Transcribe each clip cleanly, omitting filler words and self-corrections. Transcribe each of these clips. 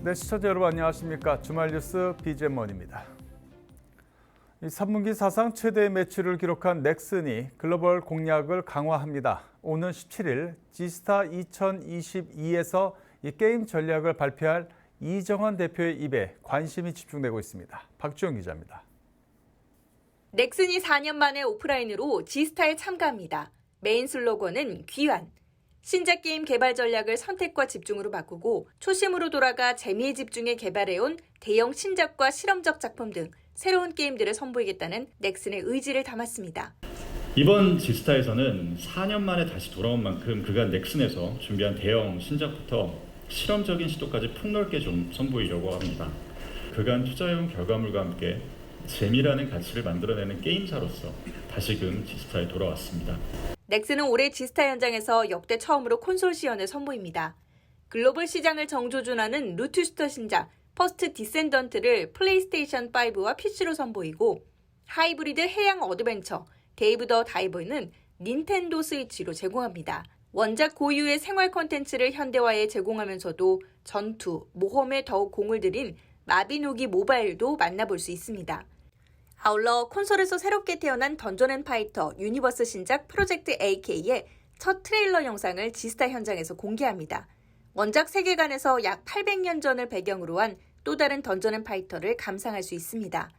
네, 시청자 여러분 안녕하십니까? 주말 뉴스 BGM원입니다. 3분기 사상 최대 매출을 기록한 넥슨이 글로벌 공략을 강화합니다. 오는 17일 지스타 2022에서 이 게임 전략을 발표할 이정환 대표의 입에 관심이 집중되고 있습니다. 박주영 기자입니다. 넥슨이 4년 만에 오프라인으로 지스타에 참가합니다. 메인 슬로건은 귀환. 신작 게임 개발 전략을 선택과 집중으로 바꾸고 초심으로 돌아가 재미에 집중해 개발해온 대형 신작과 실험적 작품 등 새로운 게임들을 선보이겠다는 넥슨의 의지를 담았습니다. 이번 지스타에서는 4년 만에 다시 돌아온 만큼 그간 넥슨에서 준비한 대형 신작부터 실험적인 시도까지 폭넓게 좀 선보이려고 합니다. 그간 투자해온 결과물과 함께 재미라는 가치를 만들어내는 게임사로서 다시금 지스타에 돌아왔습니다. 넥슨은 올해 지스타 현장에서 역대 처음으로 콘솔 시연을 선보입니다. 글로벌 시장을 정조준하는 루트슈터 신작 퍼스트 디센던트를 플레이스테이션 5와 PC로 선보이고 하이브리드 해양 어드벤처 데이브 더 다이버는 닌텐도 스위치로 제공합니다. 원작 고유의 생활 콘텐츠를 현대화해 제공하면서도 전투, 모험에 더욱 공을 들인 마비노기 모바일도 만나볼 수 있습니다. 아울러 콘솔에서 새롭게 태어난 던전앤파이터 유니버스 신작 프로젝트 AK의 첫 트레일러 영상을 지스타 현장에서 공개합니다. 원작 세계관에서 약 800년 전을 배경으로 한 또 다른 던전앤파이터를 감상할 수 있습니다.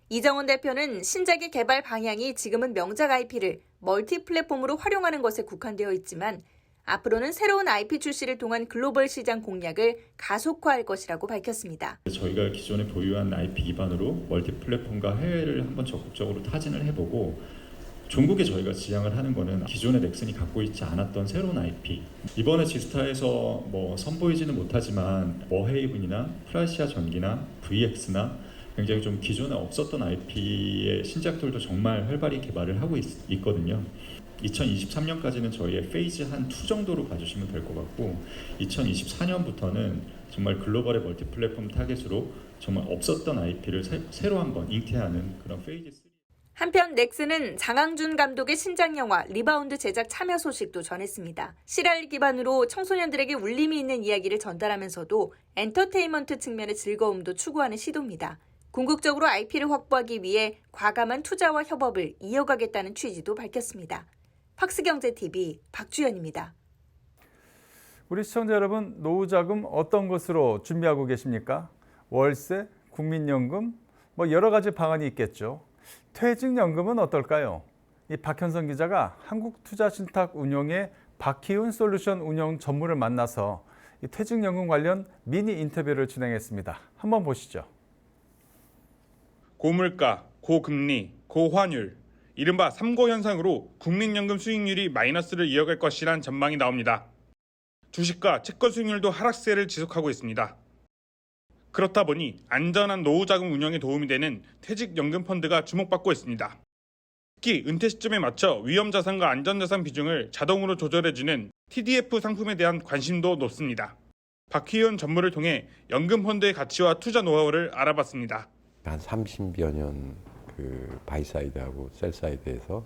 이정원 대표는 신작의 개발 방향이 지금은 명작 IP를 멀티 플랫폼으로 활용하는 것에 국한되어 있지만 앞으로는 새로운 IP 출시를 통한 글로벌 시장 공략을 가속화할 것이라고 밝혔습니다. 저희가 기존에 보유한 IP 기반으로 멀티 플랫폼과 해외를 한번 적극적으로 타진을 해보고 종국에 저희가 지향을 하는 거는 기존의 넥슨이 갖고 있지 않았던 새로운 IP. 이번에 지스타에서 선보이지는 못하지만 머헤이븐이나 프라시아 전기나 VX나 굉장히 좀 기존에 없었던 IP의 신작들도 정말 활발히 개발을 하고 있거든요. 2023년까지는 저희의 페이즈 한 2 정도로 봐주시면 될 것 같고 2024년부터는 정말 글로벌의 멀티 플랫폼 타겟으로 정말 없었던 IP를 새로 한번 잉태하는 그런 페이즈 3. 한편 넥슨은 장항준 감독의 신작 영화 리바운드 제작 참여 소식도 전했습니다. 실화를 기반으로 청소년들에게 울림이 있는 이야기를 전달하면서도 엔터테인먼트 측면의 즐거움도 추구하는 시도입니다. 궁극적으로 IP를 확보하기 위해 과감한 투자와 협업을 이어가겠다는 취지도 밝혔습니다. 팍스경제TV 박주연입니다. 우리 시청자 여러분, 노후자금 어떤 것으로 준비하고 계십니까? 월세, 국민연금, 여러 가지 방안이 있겠죠. 퇴직연금은 어떨까요? 이 박현성 기자가 한국투자신탁운용의 박희훈 솔루션 운용 전문을 만나서 이 퇴직연금 관련 미니 인터뷰를 진행했습니다. 한번 보시죠. 고물가, 고금리, 고환율, 이른바 3고 현상으로 국민연금 수익률이 마이너스를 이어갈 것이란 전망이 나옵니다. 주식과 채권 수익률도 하락세를 지속하고 있습니다. 그렇다 보니 안전한 노후자금 운영에 도움이 되는 퇴직연금 펀드가 주목받고 있습니다. 특히 은퇴 시점에 맞춰 위험자산과 안전자산 비중을 자동으로 조절해주는 TDF 상품에 대한 관심도 높습니다. 박희윤 전문을 통해 연금 펀드의 가치와 투자 노하우를 알아봤습니다. 한 30여 년 바이사이드하고 셀사이드에서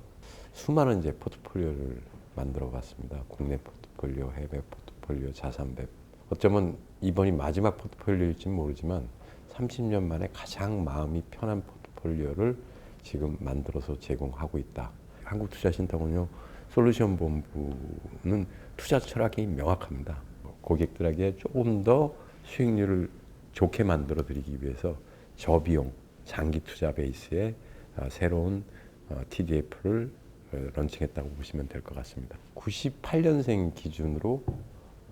수많은 이제 포트폴리오를 만들어 봤습니다. 국내 포트폴리오, 해외 포트폴리오, 자산배. 어쩌면 이번이 마지막 포트폴리오일지는 모르지만 30년 만에 가장 마음이 편한 포트폴리오를 지금 만들어서 제공하고 있다. 한국투자신탁운용 솔루션 본부는 투자 철학이 명확합니다. 고객들에게 조금 더 수익률을 좋게 만들어 드리기 위해서 저비용, 장기 투자 베이스의 새로운 TDF를 런칭했다고 보시면 될 것 같습니다. 98년생 기준으로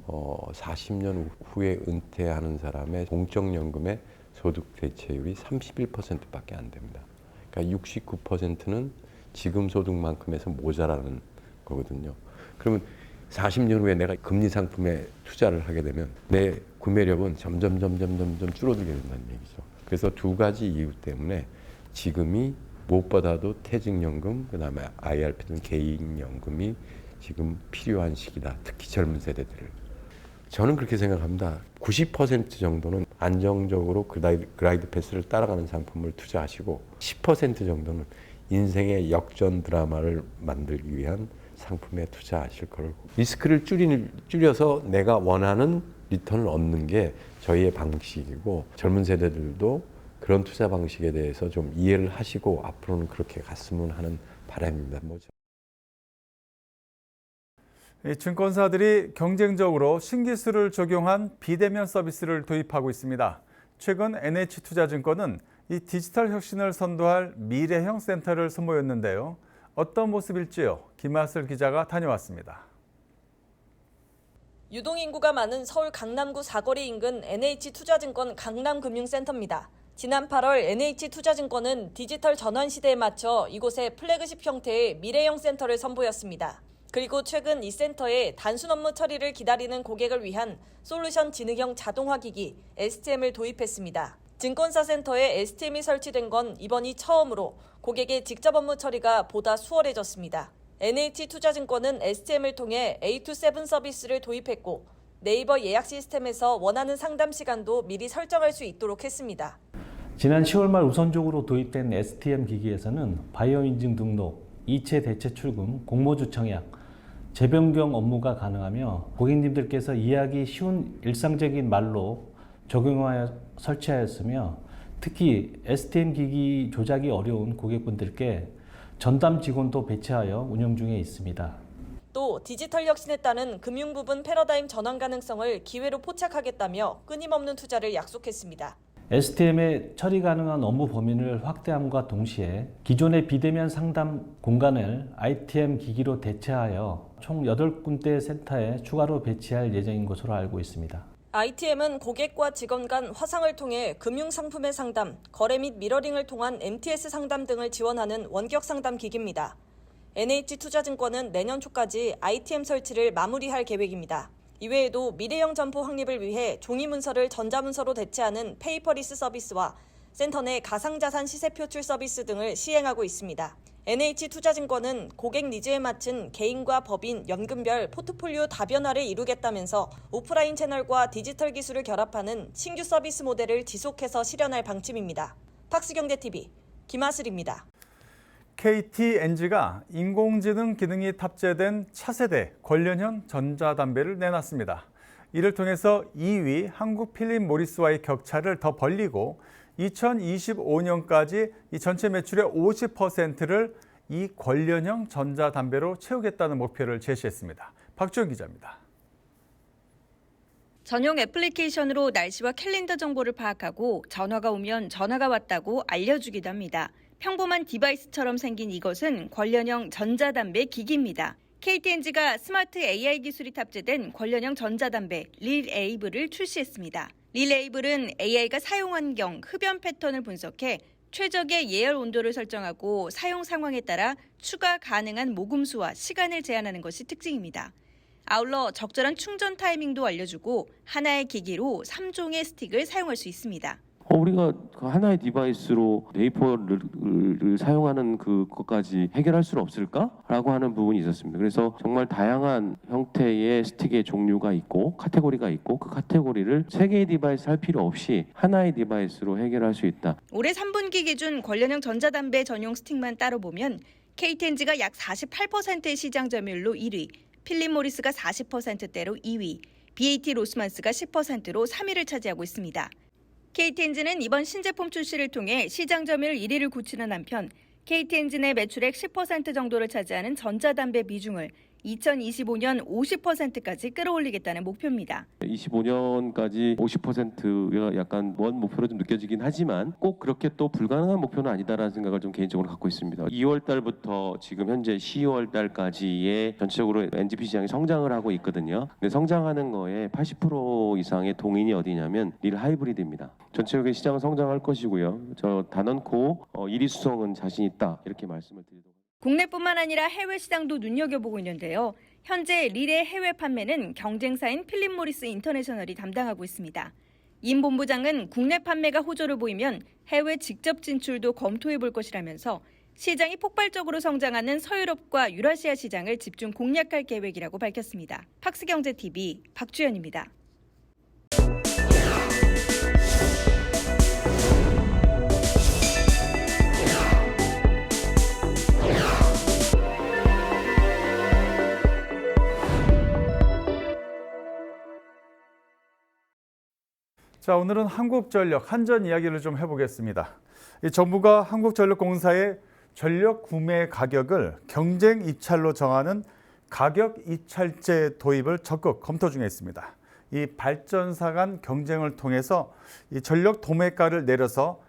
40년 후에 은퇴하는 사람의 공적연금의 소득 대체율이 31%밖에 안 됩니다. 그러니까 69%는 지금 소득만큼에서 모자라는 거거든요. 그러면 40년 후에 내가 금리 상품에 투자를 하게 되면 내 구매력은 점점 줄어들게 된다는 얘기죠. 그래서 2가지 이유 때문에 지금이 무엇보다도 퇴직연금, 그다음에 IRP 등 개인연금이 지금 필요한 시기다. 특히 젊은 세대들을. 저는 그렇게 생각합니다. 90% 정도는 안정적으로 글라이드 패스를 따라가는 상품을 투자하시고 10% 정도는 인생의 역전 드라마를 만들기 위한 상품에 투자하실 거고 리스크를 줄여서 내가 원하는 리턴을 얻는 게 저희의 방식이고 젊은 세대들도 그런 투자 방식에 대해서 좀 이해를 하시고 앞으로는 그렇게 갔으면 하는 바람입니다. 이 증권사들이 경쟁적으로 신기술을 적용한 비대면 서비스를 도입하고 있습니다. 최근 NH투자증권은 이 디지털 혁신을 선도할 미래형 센터를 선보였는데요. 어떤 모습일지요? 김하슬 기자가 다녀왔습니다. 유동인구가 많은 서울 강남구 사거리 인근 NH투자증권 강남금융센터입니다. 지난 8월 NH투자증권은 디지털 전환 시대에 맞춰 이곳에 플래그십 형태의 미래형 센터를 선보였습니다. 그리고 최근 이 센터에 단순 업무 처리를 기다리는 고객을 위한 솔루션 지능형 자동화기기 STM을 도입했습니다. 증권사 센터에 STM이 설치된 건 이번이 처음으로 고객의 직접 업무 처리가 보다 수월해졌습니다. NH투자증권은 STM을 통해 A2-7 서비스를 도입했고 네이버 예약 시스템에서 원하는 상담 시간도 미리 설정할 수 있도록 했습니다. 지난 10월 말 우선적으로 도입된 STM 기기에서는 바이오 인증 등록, 이체 대체 출금, 공모주 청약, 재변경 업무가 가능하며 고객님들께서 이해하기 쉬운 일상적인 말로 적용하여 설치하였으며 특히 STM 기기 조작이 어려운 고객분들께 전담 직원도 배치하여 운영 중에 있습니다. 또 디지털 혁신에 따른 금융 부분 패러다임 전환 가능성을 기회로 포착하겠다며 끊임없는 투자를 약속했습니다. STM의 처리 가능한 업무 범위를 확대함과 동시에 기존의 비대면 상담 공간을 ITM 기기로 대체하여 총 8군데 센터에 추가로 배치할 예정인 것으로 알고 있습니다. ITM은 고객과 직원 간 화상을 통해 금융상품의 상담, 거래 및 미러링을 통한 MTS 상담 등을 지원하는 원격 상담 기기입니다. NH투자증권은 내년 초까지 ITM 설치를 마무리할 계획입니다. 이외에도 미래형 점포 확립을 위해 종이 문서를 전자문서로 대체하는 페이퍼리스 서비스와 센터 내 가상자산 시세 표출 서비스 등을 시행하고 있습니다. NH투자증권은 고객 니즈에 맞춘 개인과 법인, 연금별 포트폴리오 다변화를 이루겠다면서 오프라인 채널과 디지털 기술을 결합하는 신규 서비스 모델을 지속해서 실현할 방침입니다. 팍스경제TV 김하슬입니다. KT-NG가 인공지능 기능이 탑재된 차세대 관련형 전자담배를 내놨습니다. 이를 통해서 2위 한국 필립 모리스와의 격차를 더 벌리고 2025년까지 이 전체 매출의 50%를 이 관련형 전자담배로 채우겠다는 목표를 제시했습니다. 박주영 기자입니다. 전용 애플리케이션으로 날씨와 캘린더 정보를 파악하고 전화가 오면 전화가 왔다고 알려주기도 합니다. 평범한 디바이스처럼 생긴 이것은 관련형 전자담배 기기입니다. KT-NG가 스마트 AI 기술이 탑재된 관련형 전자담배 릴에이블을 출시했습니다. 릴에이블은 AI가 사용 환경, 흡연 패턴을 분석해 최적의 예열 온도를 설정하고 사용 상황에 따라 추가 가능한 모금수와 시간을 제한하는 것이 특징입니다. 아울러 적절한 충전 타이밍도 알려주고 하나의 기기로 3종의 스틱을 사용할 수 있습니다. 우리가 그 하나의 디바이스로 베이퍼를 사용하는 그것까지 해결할 수는 없을까라고 하는 부분이 있었습니다. 그래서 정말 다양한 형태의 스틱의 종류가 있고 카테고리가 있고 그 카테고리를 3개의 디바이스 할 필요 없이 하나의 디바이스로 해결할 수 있다. 올해 3분기 기준 관련형 전자담배 전용 스틱만 따로 보면 KT-NG가 약 48%의 시장 점유율로 1위, 필립 모리스가 40%대로 2위, BAT 로스만스가 10%로 3위를 차지하고 있습니다. KT-NG는 이번 신제품 출시를 통해 시장 점유율 1위를 굳히는 한편 KT-NG 내 매출액 10% 정도를 차지하는 전자담배 비중을 2025년 50%까지 끌어올리겠다는 목표입니다. 25년까지 50%가 약간 먼 목표로 좀 느껴지긴 하지만 꼭 그렇게 또 불가능한 목표는 아니다라는 생각을 좀 개인적으로 갖고 있습니다. 2월 달부터 지금 현재 12월 달까지의 전체적으로 NGP 시장이 성장을 하고 있거든요. 근데 성장하는 거에 80% 이상의 동인이 어디냐면 릴 하이브리드입니다. 전체적인 시장은 성장할 것이고요. 저 단언코 1위 수성은 자신 있다 이렇게 말씀을 드리도록. 국내뿐만 아니라 해외 시장도 눈여겨보고 있는데요. 현재 릴의 해외 판매는 경쟁사인 필립 모리스 인터내셔널이 담당하고 있습니다. 임 본부장은 국내 판매가 호조를 보이면 해외 직접 진출도 검토해 볼 것이라면서 시장이 폭발적으로 성장하는 서유럽과 유라시아 시장을 집중 공략할 계획이라고 밝혔습니다. 팍스경제TV 박주연입니다. 자, 오늘은 한국전력 한전 이야기를 좀 해보겠습니다. 이 정부가 한국전력공사의 전력 구매 가격을 경쟁 입찰로 정하는 가격 입찰제 도입을 적극 검토 중에 있습니다. 이 발전사 간 경쟁을 통해서 이 전력 도매가를 내려서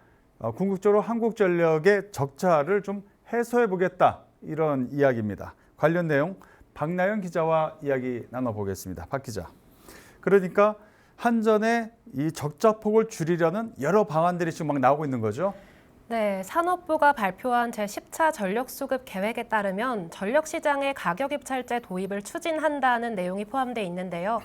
궁극적으로 한국전력의 적자를 좀 해소해 보겠다, 이런 이야기입니다. 관련 내용 박나연 기자와 이야기 나눠보겠습니다. 박 기자. 그러니까 한전의 이 적자폭을 줄이려는 여러 방안들이 지금 막 나오고 있는 거죠? 네, 산업부가 발표한 제10차 전력수급 계획에 따르면 전력시장의 가격입찰제 도입을 추진한다는 내용이 포함되어 있는데요.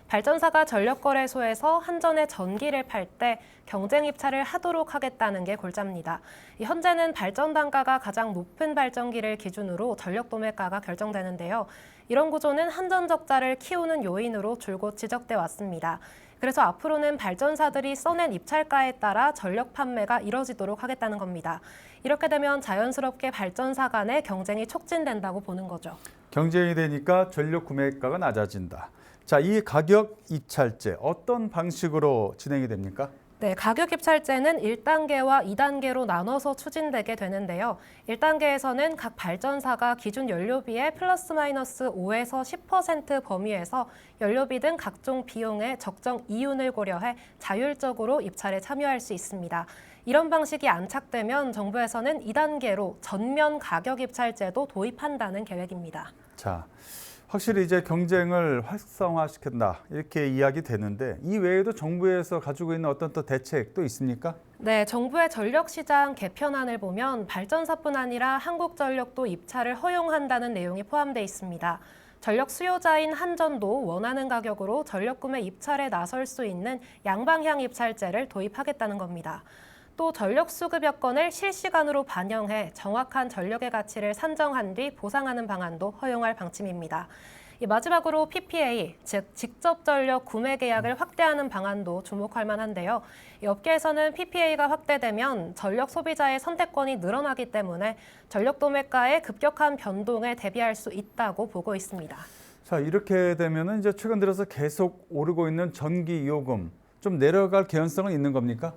발전사가 전력거래소에서 한전의 전기를 팔 때 경쟁 입찰을 하도록 하겠다는 게 골자입니다. 현재는 발전 단가가 가장 높은 발전기를 기준으로 전력 도매가가 결정되는데요. 이런 구조는 한전 적자를 키우는 요인으로 줄곧 지적돼 왔습니다. 그래서 앞으로는 발전사들이 써낸 입찰가에 따라 전력 판매가 이뤄지도록 하겠다는 겁니다. 이렇게 되면 자연스럽게 발전사 간의 경쟁이 촉진된다고 보는 거죠. 경쟁이 되니까 전력 구매가가 낮아진다. 자, 이 가격 입찰제 어떤 방식으로 진행이 됩니까? 네, 가격 입찰제는 1단계와 2단계로 나눠서 추진되게 되는데요. 1단계에서는 각 발전사가 기준 연료비의 플러스 마이너스 5에서 10% 범위에서 연료비 등 각종 비용의 적정 이윤을 고려해 자율적으로 입찰에 참여할 수 있습니다. 이런 방식이 안착되면 정부에서는 2단계로 전면 가격 입찰제도 도입한다는 계획입니다. 자, 확실히 이제 경쟁을 활성화시킨다, 이렇게 이야기 되는데 이 외에도 정부에서 가지고 있는 어떤 또 대책도 있습니까? 네, 정부의 전력시장 개편안을 보면 발전사뿐 아니라 한국전력도 입찰을 허용한다는 내용이 포함되어 있습니다. 전력 수요자인 한전도 원하는 가격으로 전력 구매 입찰에 나설 수 있는 양방향 입찰제를 도입하겠다는 겁니다. 또 전력 수급 여건을 실시간으로 반영해 정확한 전력의 가치를 산정한 뒤 보상하는 방안도 허용할 방침입니다. 마지막으로 PPA, 즉 직접 전력 구매 계약을 확대하는 방안도 주목할 만한데요. 업계에서는 PPA가 확대되면 전력 소비자의 선택권이 늘어나기 때문에 전력 도매가의 급격한 변동에 대비할 수 있다고 보고 있습니다. 자, 이렇게 되면은 이제 최근 들어서 계속 오르고 있는 전기 요금 좀 내려갈 개연성은 있는 겁니까?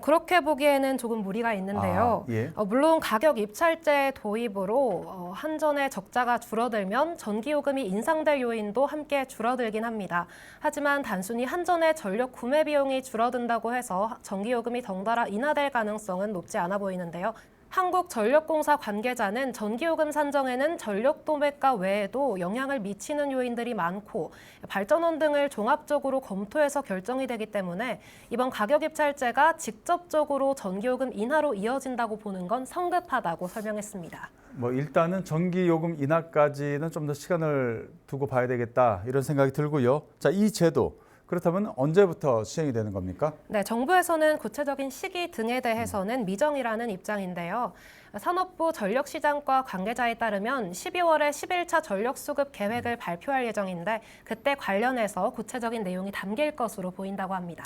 그렇게 보기에는 조금 무리가 있는데요. 예. 물론 가격 입찰제 도입으로 한전의 적자가 줄어들면 전기요금이 인상될 요인도 함께 줄어들긴 합니다. 하지만 단순히 한전의 전력 구매 비용이 줄어든다고 해서 전기요금이 덩달아 인하될 가능성은 높지 않아 보이는데요. 한국전력공사 관계자는 전기요금 산정에는 전력 도매가 외에도 영향을 미치는 요인들이 많고 발전원 등을 종합적으로 검토해서 결정이 되기 때문에 이번 가격 입찰제가 직접적으로 전기요금 인하로 이어진다고 보는 건 성급하다고 설명했습니다. 일단은 전기요금 인하까지는 좀 더 시간을 두고 봐야 되겠다, 이런 생각이 들고요. 자, 이 제도 그렇다면 언제부터 시행이 되는 겁니까? 네, 정부에서는 구체적인 시기 등에 대해서는 미정이라는 입장인데요. 산업부 전력시장과 관계자에 따르면 12월에 11차 전력수급 계획을 발표할 예정인데 그때 관련해서 구체적인 내용이 담길 것으로 보인다고 합니다.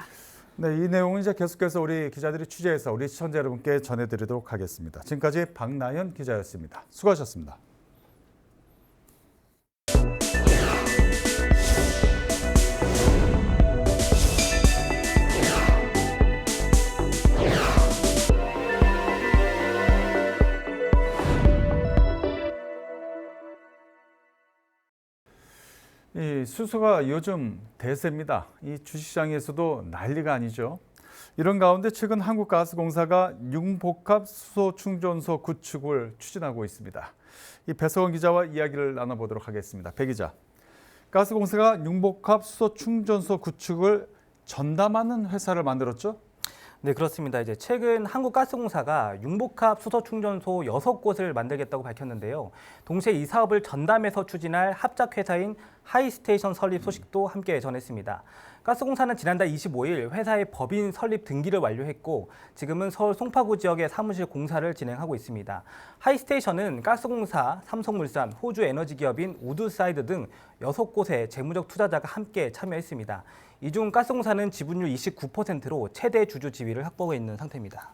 네, 이 내용은 이제 계속해서 우리 기자들이 취재해서 우리 시청자 여러분께 전해드리도록 하겠습니다. 지금까지 박나연 기자였습니다. 수고하셨습니다. 이 수소가 요즘 대세입니다. 이 주식시장에서도 난리가 아니죠. 이런 가운데 최근 한국가스공사가 융복합 수소 충전소 구축을 추진하고 있습니다. 이 배석원 기자와 이야기를 나눠보도록 하겠습니다. 배 기자, 가스공사가 융복합 수소 충전소 구축을 전담하는 회사를 만들었죠? 네, 그렇습니다. 이제 최근 한국가스공사가 융복합 수소 충전소 6곳을 만들겠다고 밝혔는데요. 동시에 이 사업을 전담해서 추진할 합작회사인 하이스테이션 설립 소식도 함께 전했습니다. 가스공사는 지난달 25일 회사의 법인 설립 등기를 완료했고 지금은 서울 송파구 지역의 사무실 공사를 진행하고 있습니다. 하이스테이션은 가스공사, 삼성물산, 호주 에너지 기업인 우드사이드 등 6곳의 재무적 투자자가 함께 참여했습니다. 이 중 가스공사는 지분율 29%로 최대 주주 지위를 확보하고 있는 상태입니다.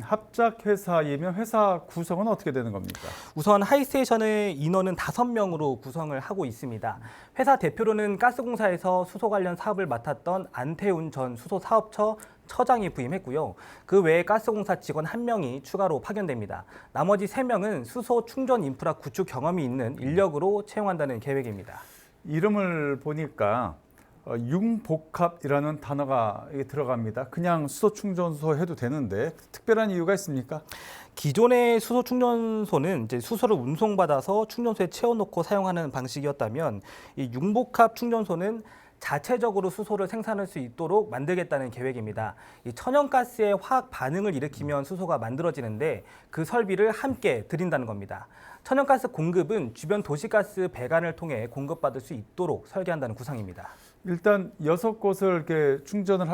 합작 회사이면 회사 구성은 어떻게 되는 겁니까? 우선 하이스테이션의 인원은 5명으로 구성을 하고 있습니다. 회사 대표로는 가스공사에서 수소 관련 사업을 맡았던 안태훈 전 수소사업처 처장이 부임했고요. 그 외에 가스공사 직원 1명이 추가로 파견됩니다. 나머지 3명은 수소 충전 인프라 구축 경험이 있는 인력으로 채용한다는 계획입니다. 이름을 보니까 융복합이라는 단어가 들어갑니다. 그냥 수소 충전소 해도 되는데 특별한 이유가 있습니까? 기존의 수소 충전소는 이제 수소를 운송받아서 충전소에 채워놓고 사용하는 방식이었다면 이 융복합 충전소는 자체적으로 수소를 생산할 수 있도록 만들겠다는 계획입니다. 이 천연가스의 화학 반응을 일으키면 수소가 만들어지는데 그 설비를 함께 드린다는 겁니다. 천연가스 공급은 주변 도시가스 배관을 통해 공급받을 수 있도록 설계한다는 구상입니다. 일단 6곳을 이렇게 충전을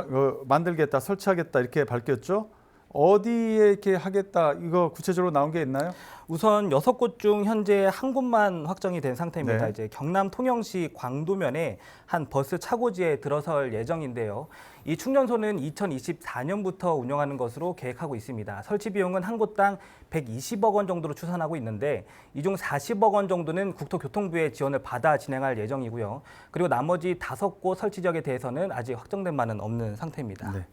만들겠다, 설치하겠다 이렇게 밝혔죠. 어디에 이렇게 하겠다 이거 구체적으로 나온 게 있나요? 우선 6곳 중 현재 한 곳만 확정이 된 상태입니다. 네. 이제 경남 통영시 광도면에 한 버스 차고지에 들어설 예정인데요. 이 충전소는 2024년부터 운영하는 것으로 계획하고 있습니다. 설치 비용은 한 곳당 120억 원 정도로 추산하고 있는데 이 중 40억 원 정도는 국토교통부의 지원을 받아 진행할 예정이고요. 그리고 나머지 5곳 설치 지역에 대해서는 아직 확정된 바는 없는 상태입니다. 네.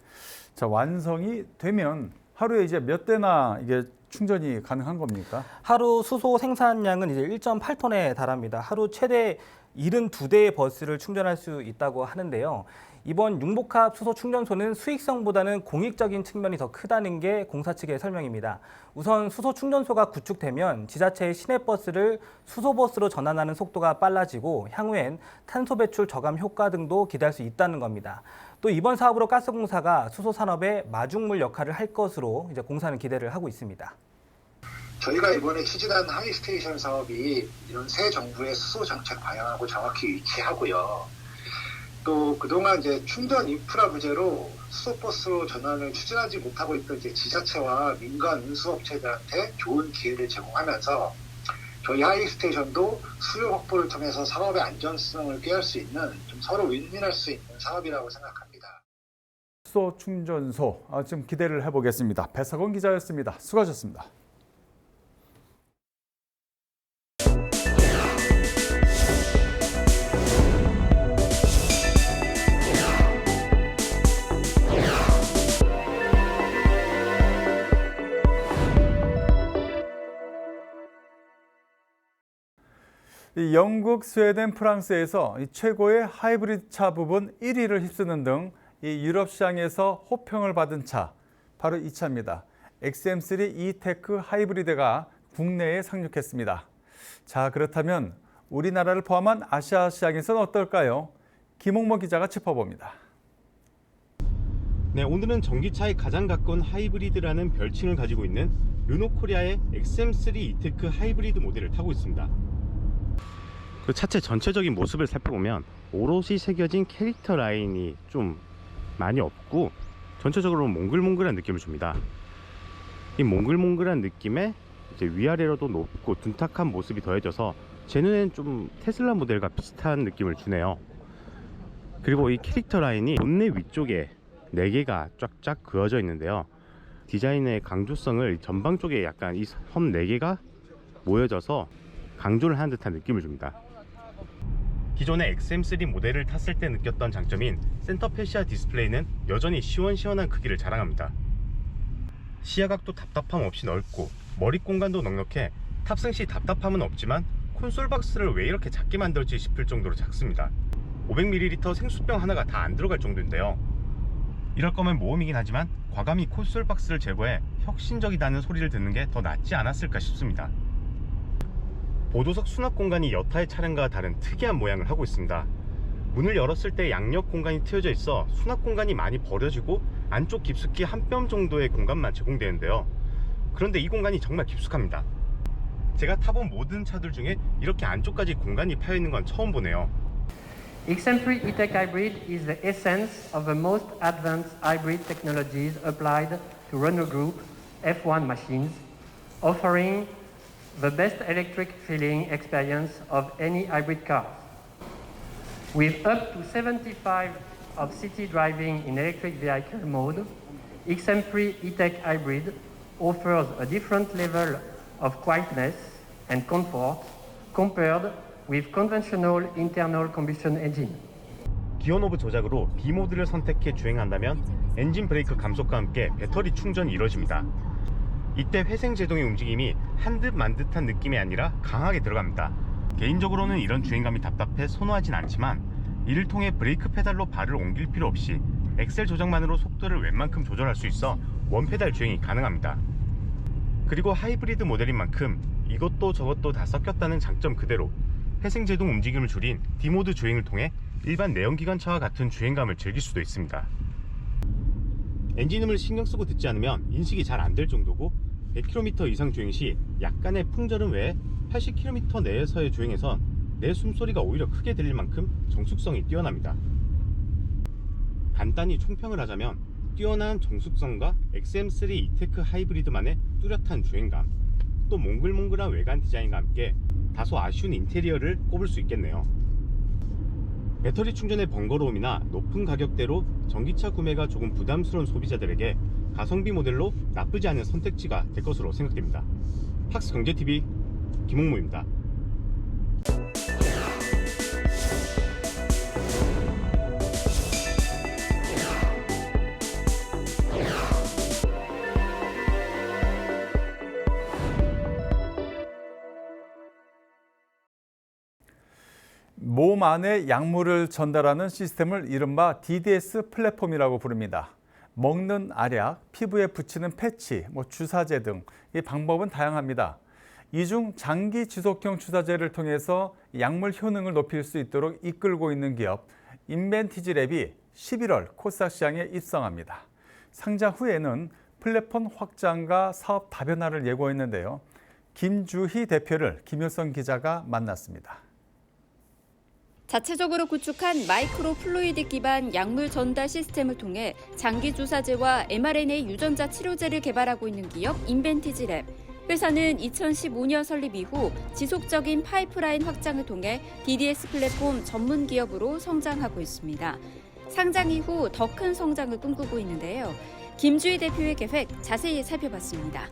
자, 완성이 되면 하루에 이제 몇 대나 이게 충전이 가능한 겁니까? 하루 수소 생산량은 이제 1.8톤에 달합니다. 하루 최대 72대의 버스를 충전할 수 있다고 하는데요. 이번 융복합 수소 충전소는 수익성보다는 공익적인 측면이 더 크다는 게 공사 측의 설명입니다. 우선 수소 충전소가 구축되면 지자체의 시내버스를 수소버스로 전환하는 속도가 빨라지고 향후엔 탄소 배출 저감 효과 등도 기대할 수 있다는 겁니다. 또 이번 사업으로 가스공사가 수소 산업의 마중물 역할을 할 것으로 이제 공사는 기대를 하고 있습니다. 저희가 이번에 추진한 하이스테이션 사업이 이런 새 정부의 수소 정책 방향하고 정확히 일치하고요. 또 그동안 이제 충전 인프라 부재로 수소버스로 전환을 추진하지 못하고 있던 이제 지자체와 민간 운수업체들한테 좋은 기회를 제공하면서 저희 하이스테이션도 수요 확보를 통해서 사업의 안전성을 꾀할 수 있는 좀 서로 윈윈할 수 있는 사업이라고 생각합니다. 수소 충전소 좀 기대를 해보겠습니다. 배석원 기자였습니다. 수고하셨습니다. 이 영국, 스웨덴, 프랑스에서 이 최고의 하이브리드 차 부분 1위를 휩쓰는 등 이 유럽 시장에서 호평을 받은 차, 바로 이 차입니다. XM3 E-테크 하이브리드가 국내에 상륙했습니다. 자, 그렇다면 우리나라를 포함한 아시아 시장에서는 어떨까요? 김홍모 기자가 짚어봅니다. 네, 오늘은 전기차에 가장 가까운 하이브리드라는 별칭을 가지고 있는 르노코리아의 XM3 E-테크 하이브리드 모델을 타고 있습니다. 그 차체 전체적인 모습을 살펴보면 오롯이 새겨진 캐릭터 라인이 좀 많이 없고 전체적으로 몽글몽글한 느낌을 줍니다. 이 몽글몽글한 느낌에 이제 위아래로도 높고 둔탁한 모습이 더해져서 제 눈에는 좀 테슬라 모델과 비슷한 느낌을 주네요. 그리고 이 캐릭터 라인이 본넷 위쪽에 4개가 쫙쫙 그어져 있는데요. 디자인의 강조성을 전방 쪽에 약간 이 섬 4개가 모여져서 강조를 하는 듯한 느낌을 줍니다. 기존의 XM3 모델을 탔을 때 느꼈던 장점인 센터 패시아 디스플레이는 여전히 시원시원한 크기를 자랑합니다. 시야각도 답답함 없이 넓고 머리 공간도 넉넉해 탑승 시 답답함은 없지만 콘솔 박스를 왜 이렇게 작게 만들지 싶을 정도로 작습니다. 500ml 생수병 하나가 다 안 들어갈 정도인데요. 이럴 거면 모험이긴 하지만 과감히 콘솔 박스를 제거해 혁신적이다는 소리를 듣는 게 더 낫지 않았을까 싶습니다. 보도석 수납 공간이 여타의 차량과 다른 특이한 모양을 하고 있습니다. 문을 열었을 때 양옆 공간이 트여져 있어 수납 공간이 많이 버려지고 안쪽 깊숙이 한 뼘 정도의 공간만 제공되는데요. 그런데 이 공간이 정말 깊숙합니다. 제가 타본 모든 차들 중에 이렇게 안쪽까지 공간이 파여 있는 건 처음 보네요. XM3 E-Tech Hybrid is the essence of the most advanced hybrid technologies applied to Renault Group F1 machines, offering the best electric feeling experience of any hybrid car. With up to 75 of city driving in electric vehicle mode, XM3 E-Tech Hybrid offers a different level of quietness and comfort compared with conventional internal combustion engine. 기어 노브 조작으로 B 모드를 선택해 주행한다면 엔진 브레이크 감속과 함께 배터리 충전이 이뤄집니다. 이때 회생 제동의 움직임이 한 듯 만 듯한 느낌이 아니라 강하게 들어갑니다. 개인적으로는 이런 주행감이 답답해 선호하진 않지만 이를 통해 브레이크 페달로 발을 옮길 필요 없이 엑셀 조작만으로 속도를 웬만큼 조절할 수 있어 원페달 주행이 가능합니다. 그리고 하이브리드 모델인 만큼 이것도 저것도 다 섞였다는 장점 그대로 회생 제동 움직임을 줄인 D모드 주행을 통해 일반 내연기관차와 같은 주행감을 즐길 수도 있습니다. 엔진음을 신경 쓰고 듣지 않으면 인식이 잘 안 될 정도고 100km 이상 주행 시 약간의 풍절음 외에 80km 내에서의 주행에선 내 숨소리가 오히려 크게 들릴 만큼 정숙성이 뛰어납니다. 간단히 총평을 하자면 뛰어난 정숙성과 XM3 E-Tech 하이브리드만의 뚜렷한 주행감, 또 몽글몽글한 외관 디자인과 함께 다소 아쉬운 인테리어를 꼽을 수 있겠네요. 배터리 충전의 번거로움이나 높은 가격대로 전기차 구매가 조금 부담스러운 소비자들에게 가성비 모델로 나쁘지 않은 선택지가 될 것으로 생각됩니다. 팍스경제TV 김홍무입니다. 몸 안에 약물을 전달하는 시스템을 이른바 DDS 플랫폼이라고 부릅니다. 먹는 알약, 피부에 붙이는 패치, 주사제 등 이 방법은 다양합니다. 이 중 장기 지속형 주사제를 통해서 약물 효능을 높일 수 있도록 이끌고 있는 기업 인벤티지랩이 11월 코스닥 시장에 입성합니다. 상장 후에는 플랫폼 확장과 사업 다변화를 예고했는데요. 김주희 대표를 김효선 기자가 만났습니다. 자체적으로 구축한 마이크로 플루이드 기반 약물 전달 시스템을 통해 장기 주사제와 mRNA 유전자 치료제를 개발하고 있는 기업 인벤티지랩. 회사는 2015년 설립 이후 지속적인 파이프라인 확장을 통해 DDS 플랫폼 전문 기업으로 성장하고 있습니다. 상장 이후 더 큰 성장을 꿈꾸고 있는데요. 김주희 대표의 계획 자세히 살펴봤습니다.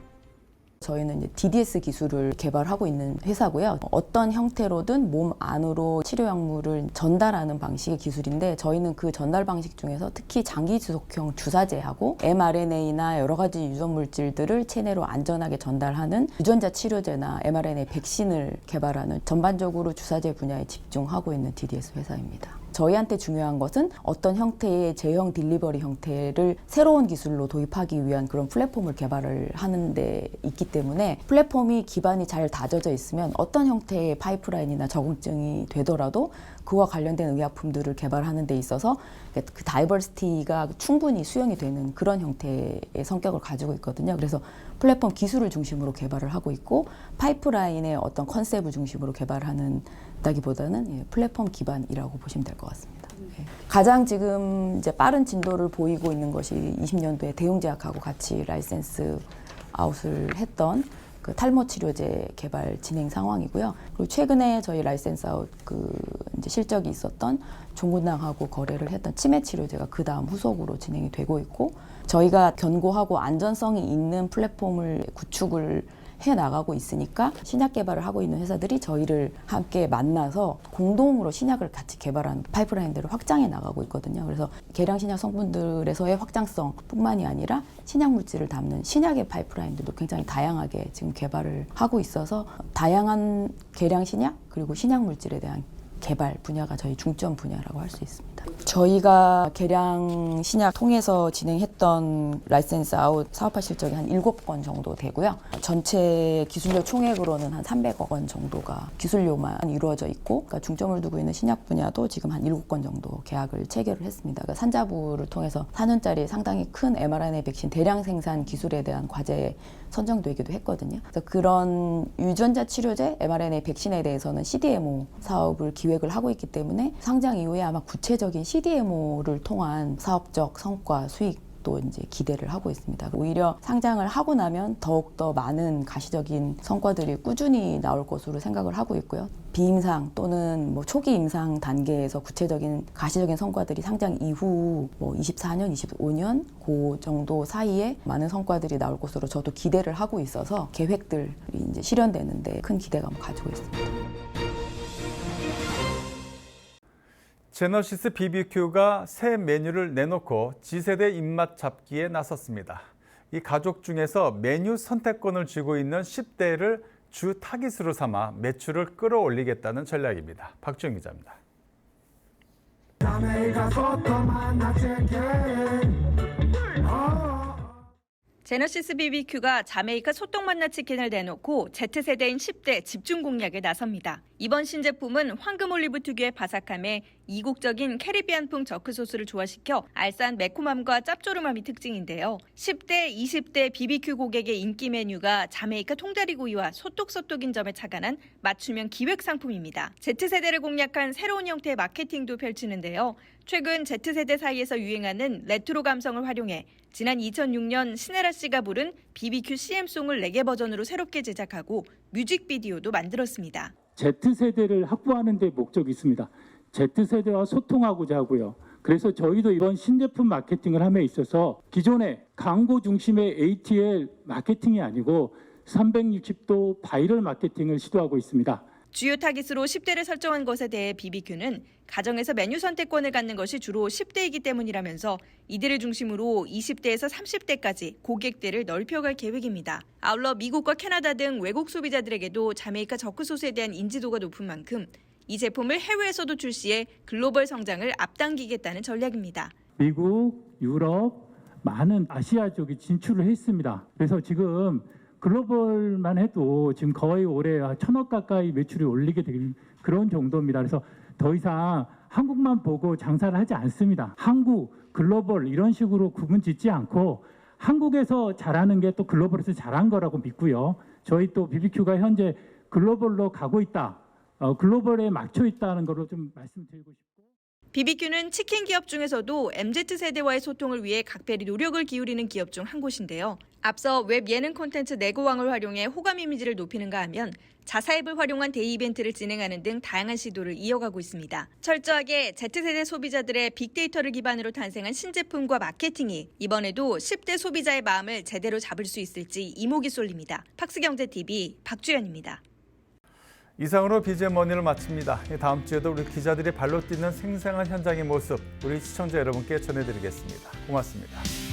저희는 이제 DDS 기술을 개발하고 있는 회사고요. 어떤 형태로든 몸 안으로 치료약물을 전달하는 방식의 기술인데 저희는 그 전달 방식 중에서 특히 장기 지속형 주사제하고 mRNA나 여러 가지 유전 물질들을 체내로 안전하게 전달하는 유전자 치료제나 mRNA 백신을 개발하는 전반적으로 주사제 분야에 집중하고 있는 DDS 회사입니다. 저희한테 중요한 것은 어떤 형태의 제형 딜리버리 형태를 새로운 기술로 도입하기 위한 그런 플랫폼을 개발을 하는 데 있기 때문에 플랫폼이 기반이 잘 다져져 있으면 어떤 형태의 파이프라인이나 적응증이 되더라도 그와 관련된 의약품들을 개발하는 데 있어서 그 다이버시티가 충분히 수용이 되는 그런 형태의 성격을 가지고 있거든요. 그래서 플랫폼 기술을 중심으로 개발을 하고 있고 파이프라인의 어떤 컨셉을 중심으로 개발하는 다기보다는 플랫폼 기반이라고 보시면 될 것 같습니다. 가장 지금 이제 빠른 진도를 보이고 있는 것이 20년도에 대웅제약하고 같이 라이센스 아웃을 했던 그 탈모 치료제 개발 진행 상황이고요. 그리고 최근에 저희 라이센스 아웃 이제 실적이 있었던 종근당하고 거래를 했던 치매 치료제가 그 다음 후속으로 진행이 되고 있고 저희가 견고하고 안전성이 있는 플랫폼을 구축을 해 나가고 있으니까 신약 개발을 하고 있는 회사들이 저희를 함께 만나서 공동으로 신약을 같이 개발한 파이프라인들을 확장해 나가고 있거든요. 그래서 계량 신약 성분들에서의 확장성뿐만이 아니라 신약 물질을 담는 신약의 파이프라인들도 굉장히 다양하게 지금 개발을 하고 있어서 다양한 계량 신약 그리고 신약 물질에 대한 개발 분야가 저희 중점 분야라고 할 수 있습니다. 저희가 계량 신약 통해서 진행했던 라이센스 아웃 사업화 실적이 한 7건 정도 되고요. 전체 기술료 총액으로는 한 300억 원 정도가 기술료만 이루어져 있고 그러니까 중점을 두고 있는 신약 분야도 지금 한 7건 정도 계약을 체결을 했습니다. 그러니까 산자부를 통해서 4년짜리 상당히 큰 mRNA 백신 대량 생산 기술에 대한 과제에 선정되기도 했거든요. 그래서 그런 유전자 치료제 mRNA 백신에 대해서는 CDMO 사업을 기획을 하고 있기 때문에 상장 이후에 아마 구체적인 CDMO를 통한 사업적 성과, 수익 또 이제 기대를 하고 있습니다. 오히려 상장을 하고 나면 더욱더 많은 가시적인 성과들이 꾸준히 나올 것으로 생각을 하고 있고요. 비임상 또는 뭐 초기 임상 단계에서 구체적인 가시적인 성과들이 상장 이후 뭐 24년, 25년 그 정도 사이에 많은 성과들이 나올 것으로 저도 기대를 하고 있어서 계획들이 이제 실현되는데 큰 기대감을 가지고 있습니다. 제너시스 BBQ가 새 메뉴를 내놓고 Z세대 입맛 잡기에 나섰습니다. 이 가족 중에서 메뉴 선택권을 쥐고 있는 10대를 주 타깃으로 삼아 매출을 끌어올리겠다는 전략입니다. 박주영 기자입니다. 제너시스 BBQ가 자메이카 소떡 만나 치킨을 내놓고 Z세대인 10대 집중 공략에 나섭니다. 이번 신제품은 황금 올리브 특유의 바삭함에 이국적인 캐리비안풍 저크 소스를 조화시켜 알싸한 매콤함과 짭조름함이 특징인데요. 10대, 20대 BBQ 고객의 인기 메뉴가 자메이카 통다리구이와 소떡소떡인 점에 착안한 맞춤형 기획 상품입니다. Z세대를 공략한 새로운 형태의 마케팅도 펼치는데요. 최근 Z세대 사이에서 유행하는 레트로 감성을 활용해 지난 2006년 신혜라 씨가 부른 BBQ CM송을 레게 버전으로 새롭게 제작하고 뮤직비디오도 만들었습니다. Z세대를 확보하는 데 목적이 있습니다. Z세대와 소통하고자 하고요. 그래서 저희도 이번 신제품 마케팅을 함에 있어서 기존의 광고 중심의 ATL 마케팅이 아니고 360도 바이럴 마케팅을 시도하고 있습니다. 주요 타깃으로 10대를 설정한 것에 대해 BBQ는 가정에서 메뉴 선택권을 갖는 것이 주로 10대이기 때문이라면서 이들을 중심으로 20대에서 30대까지 고객대를 넓혀갈 계획입니다. 아울러 미국과 캐나다 등 외국 소비자들에게도 자메이카 저크 소스에 대한 인지도가 높은 만큼 이 제품을 해외에서도 출시해 글로벌 성장을 앞당기겠다는 전략입니다. 미국, 유럽, 많은 아시아 쪽에 진출을 했습니다. 그래서 지금 글로벌만 해도 지금 거의 올해 1,000억 가까이 매출이 올리게 될 그런 정도입니다. 그래서 더 이상 한국만 보고 장사를 하지 않습니다. 한국, 글로벌 이런 식으로 구분 짓지 않고 한국에서 잘하는 게 또 글로벌에서 잘한 거라고 믿고요. 저희 또 BBQ가 현재 글로벌로 가고 있다. 글로벌에 맞춰 있다는 거로 좀 말씀드리고 싶고. BBQ는 치킨 기업 중에서도 MZ세대와의 소통을 위해 각별히 노력을 기울이는 기업 중 한 곳인데요. 앞서 웹 예능 콘텐츠 내고왕을 활용해 호감 이미지를 높이는가 하면 자사앱을 활용한 데이 이벤트를 진행하는 등 다양한 시도를 이어가고 있습니다. 철저하게 Z세대 소비자들의 빅데이터를 기반으로 탄생한 신제품과 마케팅이 이번에도 10대 소비자의 마음을 제대로 잡을 수 있을지 이목이 쏠립니다. 팍스경제TV 박주연입니다. 이상으로 BGM머니를 마칩니다. 다음 주에도 우리 기자들이 발로 뛰는 생생한 현장의 모습 우리 시청자 여러분께 전해드리겠습니다. 고맙습니다.